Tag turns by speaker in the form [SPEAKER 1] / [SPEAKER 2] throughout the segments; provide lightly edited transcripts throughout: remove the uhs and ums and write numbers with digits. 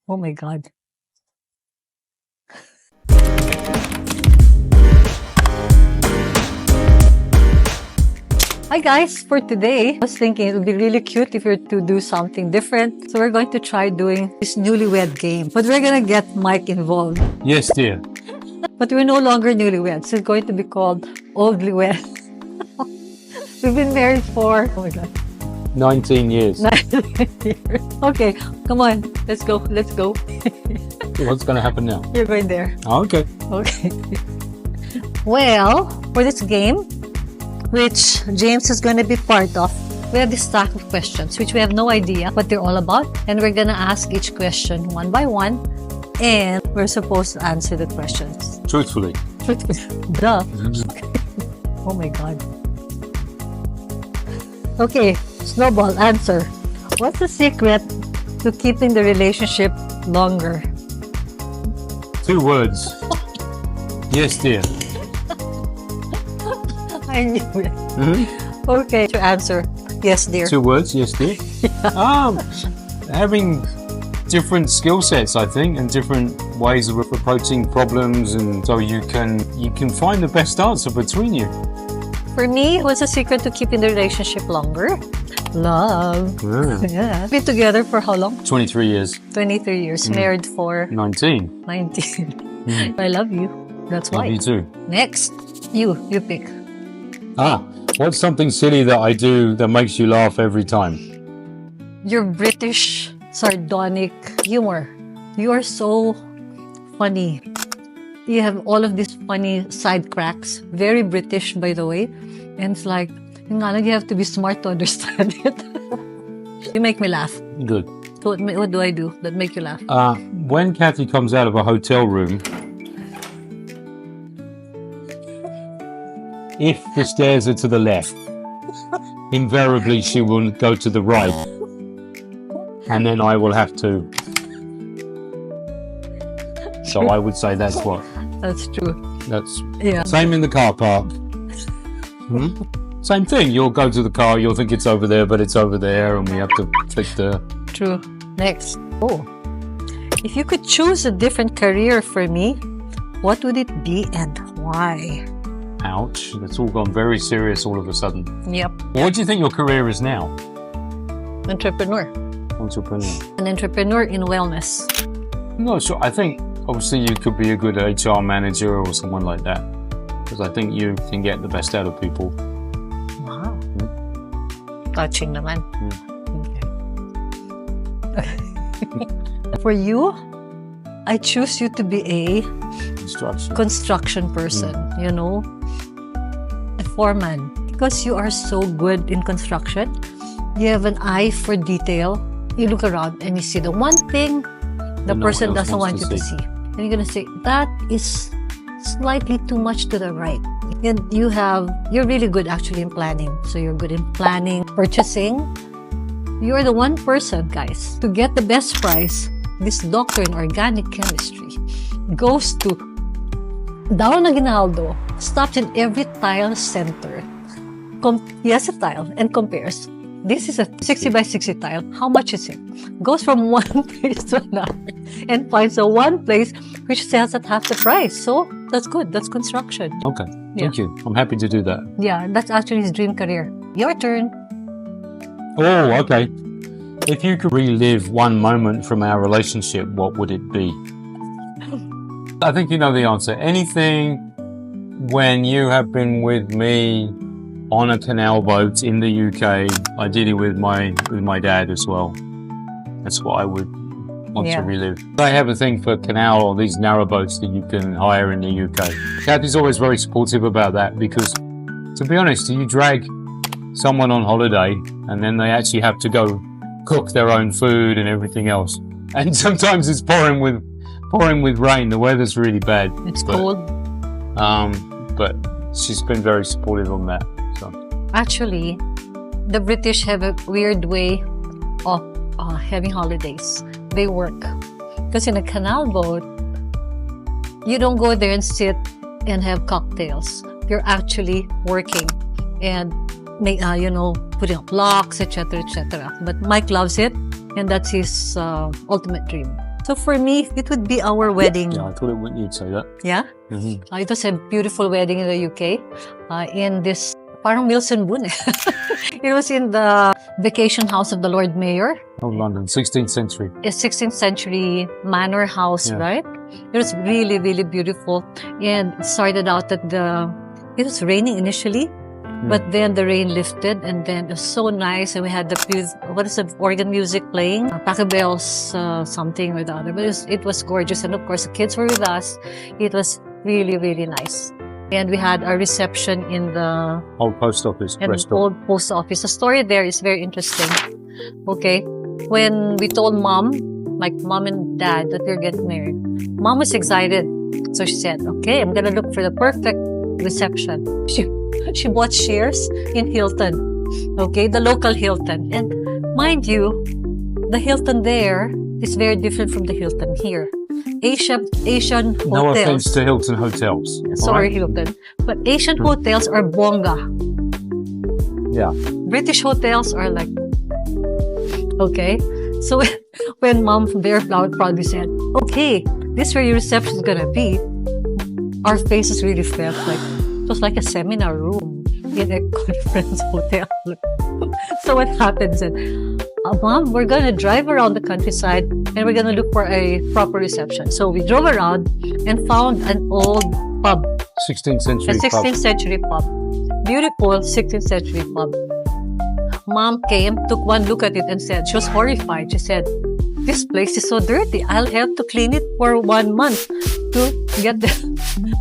[SPEAKER 1] Oh my God. Hi guys, for today, I was thinking it would be really cute if we were to do something different. So we're going to try doing this newlywed game. But we're going to get Mike involved.
[SPEAKER 2] Yes, dear.
[SPEAKER 1] But we're no longer newlyweds. It's going to be called Oldly Wed. We've been married for, oh my God,
[SPEAKER 2] 19 years.
[SPEAKER 1] 9 years. Okay, come on. Let's go. Let's go.
[SPEAKER 2] What's going to happen now?
[SPEAKER 1] You're going there.
[SPEAKER 2] Oh, okay.
[SPEAKER 1] Okay. Well, for this game, which James is going to be part of, we have this stack of questions, which we have no idea what they're all about. And we're going to ask each question one by one. And we're supposed to answer the questions.
[SPEAKER 2] Truthfully.
[SPEAKER 1] Duh. Oh my God. Okay, Snowball Answer. What's the secret to keeping the relationship longer?
[SPEAKER 2] 2 words. Yes, dear.
[SPEAKER 1] I knew it. Okay, to answer. Yes, dear.
[SPEAKER 2] 2 words. Yes, dear. Having different skill sets, I think, and different ways of approaching problems, and so you can find the best answer between you.
[SPEAKER 1] For me, what's the secret to keeping the relationship longer? Love. Yeah. Been together for how long?
[SPEAKER 2] 23 years.
[SPEAKER 1] 23 years. Married for
[SPEAKER 2] 19.
[SPEAKER 1] 19. I love you. That's why.
[SPEAKER 2] Love you too.
[SPEAKER 1] Next, you pick.
[SPEAKER 2] What's something silly that I do that makes you laugh every time?
[SPEAKER 1] Your British sardonic humor. You are so funny. You have all of these funny side cracks. Very British, by the way. And it's like, you have to be smart to understand it. You make me laugh.
[SPEAKER 2] Good.
[SPEAKER 1] So what do I do that make you laugh?
[SPEAKER 2] When Cathy comes out of a hotel room, if the stairs are to the left, invariably she will go to the right. And then I will have to. So I would say that's what.
[SPEAKER 1] That's true.
[SPEAKER 2] That's
[SPEAKER 1] yeah.
[SPEAKER 2] Same in the car park. Same thing. You'll go to the car, you'll think it's over there, but it's over there, and we have to click the.
[SPEAKER 1] True. Next. Oh. If you could choose a different career for me, what would it be and why?
[SPEAKER 2] Ouch. That's all gone very serious all of a sudden.
[SPEAKER 1] Yep.
[SPEAKER 2] What do you think your career is now?
[SPEAKER 1] Entrepreneur. An entrepreneur in wellness.
[SPEAKER 2] No, sure. I think obviously you could be a good HR manager or someone like that, because I think you can get the best out of people.
[SPEAKER 1] Wow. Touching naman. Okay. For you, I choose you to be a construction person, you know, a foreman, because you are so good in construction. You have an eye for detail. You look around and you see the one thing the person doesn't want you to see. And you're going to say, that is slightly too much to the right. And you're really good actually in planning. So you're good in planning, purchasing. You're the one person, guys, to get the best price. This doctor in organic chemistry goes to Down Aguinaldo, stops in every tile center. He has a tile and compares. This is a 60 by 60 tile. How much is it? Goes from one place to another and finds a one place which sells at half the price. So that's good. That's construction.
[SPEAKER 2] Okay. Thank you. I'm happy to do that.
[SPEAKER 1] Yeah, that's actually his dream career. Your turn.
[SPEAKER 2] Oh, okay. If you could relive one moment from our relationship, what would it be? I think you know the answer. Anything when you have been with me on a canal boat in the UK, ideally with my dad as well. That's what I would want to relive. I have a thing for canal or these narrow boats that you can hire in the UK. Cathy's always very supportive about that because, to be honest, you drag someone on holiday and then they actually have to go cook their own food and everything else. And sometimes it's pouring with rain. The weather's really bad.
[SPEAKER 1] It's cold.
[SPEAKER 2] But she's been very supportive on that. So.
[SPEAKER 1] Actually, the British have a weird way of having holidays. They work. Because in a canal boat, you don't go there and sit and have cocktails. You're actually working and putting up blocks, etc., etc. But Mike loves it, and that's his ultimate dream. So for me, it would be our wedding.
[SPEAKER 2] Yeah, I thought you'd say that.
[SPEAKER 1] Yeah? It was a beautiful wedding in the UK. In this, parang Wilson Boone. It was in the vacation house of the Lord Mayor.
[SPEAKER 2] Oh, London, 16th century.
[SPEAKER 1] A 16th century manor house, right? It was really, really beautiful. And it started out that it was raining initially, but then the rain lifted, and then it was so nice. And we had the organ music playing, Pachelbel's something or the other. But it was gorgeous, and of course the kids were with us. It was really, really nice. And we had our reception in the
[SPEAKER 2] old post office restaurant.
[SPEAKER 1] Old post office. The story there is very interesting. Okay, when we told mom, like mom and dad, that we're getting married, mom was excited. So she said, "Okay, I'm gonna look for the perfect reception." She bought shares in Hilton. Okay, the local Hilton. And mind you, the Hilton there is very different from the Hilton here. Asian hotels.
[SPEAKER 2] No offense to Hilton hotels.
[SPEAKER 1] Sorry, right? Hilton. But Asian hotels are bonga.
[SPEAKER 2] Yeah.
[SPEAKER 1] British hotels are like, okay. So when mom very proudly said, "Okay, this is where your reception is gonna be," our faces really felt like it was like a seminar room in a conference hotel. So what happened is that, Mom, we're gonna drive around the countryside and we're gonna look for a proper reception. So we drove around and found an old pub.
[SPEAKER 2] 16th century
[SPEAKER 1] a 16th century pub. Beautiful 16th century pub. Mom came, took one look at it and said, she was horrified. She said, "This place is so dirty. I'll have to clean it for 1 month to get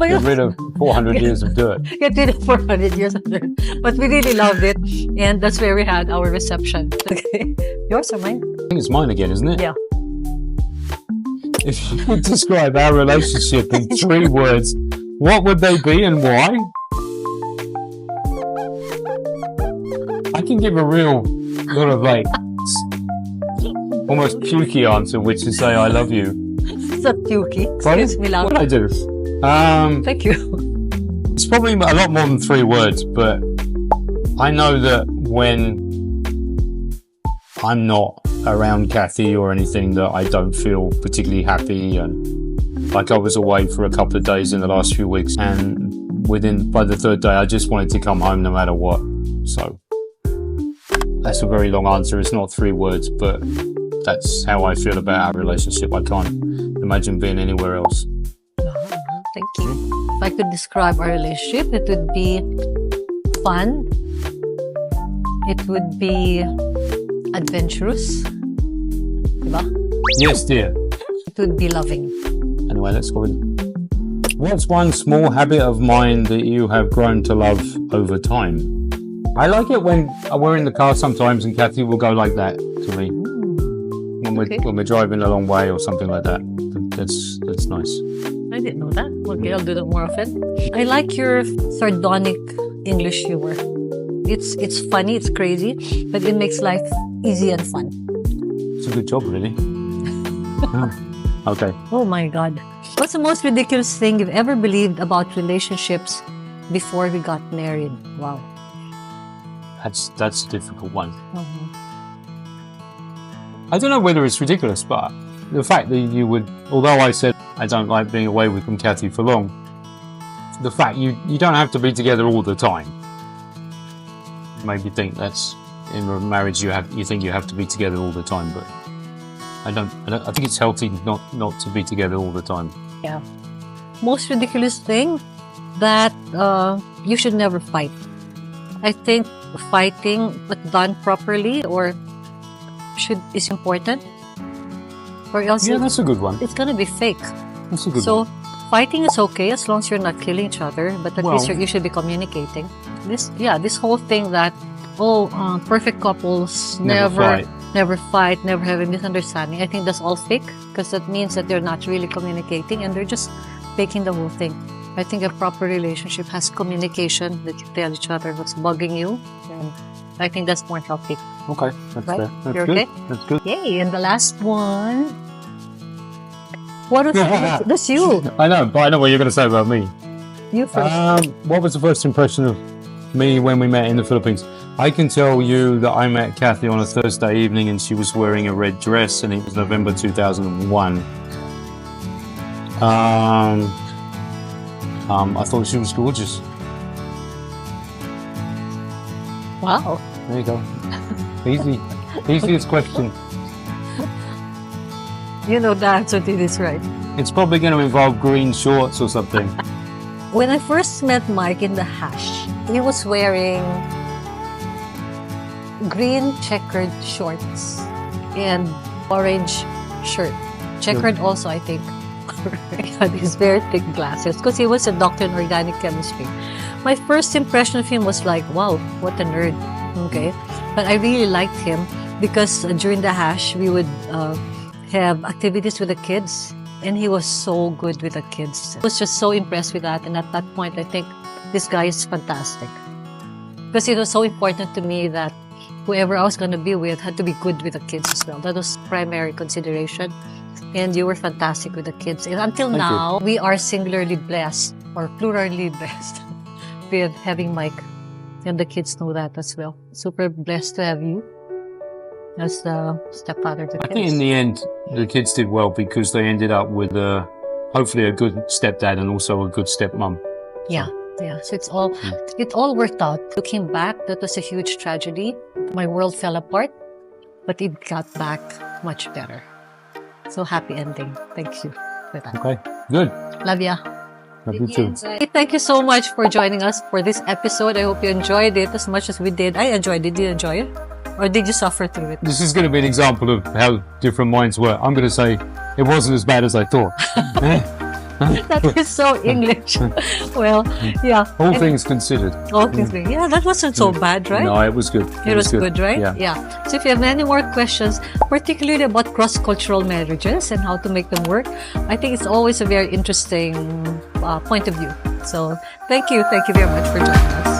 [SPEAKER 2] rid of 400 years of dirt.
[SPEAKER 1] Get rid of 400 years of dirt. But we really loved it. And that's where we had our reception. Okay. Yours or mine?
[SPEAKER 2] I think it's mine again, isn't it?
[SPEAKER 1] Yeah.
[SPEAKER 2] If you could describe our relationship in 3 words, what would they be and why? I can give a real sort of like almost pukey answer, which is say I love you.
[SPEAKER 1] It's not pukey. Excuse me loud.
[SPEAKER 2] What I do?
[SPEAKER 1] Thank you.
[SPEAKER 2] It's probably a lot more than 3 words, but I know that when I'm not around Cathy or anything, that I don't feel particularly happy. And like I was away for a couple of days in the last few weeks, and by the 3rd day, I just wanted to come home no matter what. So that's a very long answer. It's not 3 words, but that's how I feel about our relationship. I can't imagine being anywhere else.
[SPEAKER 1] Thank you. If I could describe our relationship, it would be fun. It would be adventurous. Diba?
[SPEAKER 2] Yes, dear.
[SPEAKER 1] It would be loving.
[SPEAKER 2] Anyway, let's go in. What's one small habit of mine that you have grown to love over time? I like it when we're in the car sometimes and Cathy will go like that to me. When we're driving a long way or something like that. That's nice.
[SPEAKER 1] I didn't know that. Okay, I'll do that more often. I like your sardonic English humor. It's funny, it's crazy, but it makes life easy and fun.
[SPEAKER 2] It's a good job, really. Okay.
[SPEAKER 1] Oh my God. What's the most ridiculous thing you've ever believed about relationships before we got married? Wow.
[SPEAKER 2] That's a difficult one. I don't know whether it's ridiculous, but the fact that you would, although I said I don't like being away from Cathy for long, the fact you don't have to be together all the time. Maybe think that's in a marriage you think you have to be together all the time, but I think it's healthy not to be together all the time.
[SPEAKER 1] Yeah. Most ridiculous thing that you should never fight. I think fighting, but done properly is important. Or else
[SPEAKER 2] that's a good one.
[SPEAKER 1] It's gonna be fake.
[SPEAKER 2] That's a good one.
[SPEAKER 1] So fighting is okay as long as you're not killing each other, but at least you should be communicating. This whole thing that perfect couples never fight, never have a misunderstanding. I think that's all fake, because that means that they're not really communicating and they're just faking the whole thing. I think a proper relationship has communication, that you tell each other what's bugging you, and I think that's more healthy.
[SPEAKER 2] Okay, that's fair. That's
[SPEAKER 1] You're
[SPEAKER 2] good.
[SPEAKER 1] okay?
[SPEAKER 2] That's good.
[SPEAKER 1] Yay! And the last one. What was that's you?
[SPEAKER 2] I know, but I know what you're going to say about me.
[SPEAKER 1] You first.
[SPEAKER 2] What was the first impression of me when we met in the Philippines? I can tell you that I met Cathy on a Thursday evening and she was wearing a red dress, and it was November 2001. I thought she was gorgeous.
[SPEAKER 1] Wow.
[SPEAKER 2] There you go. Easy. Easiest question.
[SPEAKER 1] You know the answer to this, right?
[SPEAKER 2] It's probably going to involve green shorts or something.
[SPEAKER 1] When I first met Mike in the hash, he was wearing green checkered shorts and orange shirt. Checkered also, I think. He had his very thick glasses because he was a doctor in organic chemistry. My first impression of him was like, wow, what a nerd. Okay. But I really liked him because during the hash, we would have activities with the kids. And he was so good with the kids. I was just so impressed with that. And at that point, I think this guy is fantastic. Because it was so important to me that whoever I was going to be with had to be good with the kids as well. That was primary consideration. And you were fantastic with the kids. And until now, we are singularly blessed or plurally blessed with having Mike. And the kids know that as well. Super blessed to have you as the stepfather to the kids.
[SPEAKER 2] I think in the end, the kids did well because they ended up with hopefully a good stepdad and also a good stepmom.
[SPEAKER 1] Yeah. So it all worked out. Looking back, that was a huge tragedy. My world fell apart, but it got back much better. So happy ending. Thank you for that.
[SPEAKER 2] Okay, good.
[SPEAKER 1] Love ya.
[SPEAKER 2] Love you too.
[SPEAKER 1] Thank you so much for joining us for this episode. I hope you enjoyed it as much as we did. I enjoyed it. Did you enjoy it? Or did you suffer through it?
[SPEAKER 2] This is going to be an example of how different minds were. I'm going to say it wasn't as bad as I thought.
[SPEAKER 1] That is so English. Well, yeah.
[SPEAKER 2] All things considered.
[SPEAKER 1] All things being. Yeah, that wasn't so bad, right?
[SPEAKER 2] No, it was good.
[SPEAKER 1] It was good, right?
[SPEAKER 2] Yeah.
[SPEAKER 1] So if you have any more questions, particularly about cross-cultural marriages and how to make them work, I think it's always a very interesting point of view. So thank you. Thank you very much for joining us.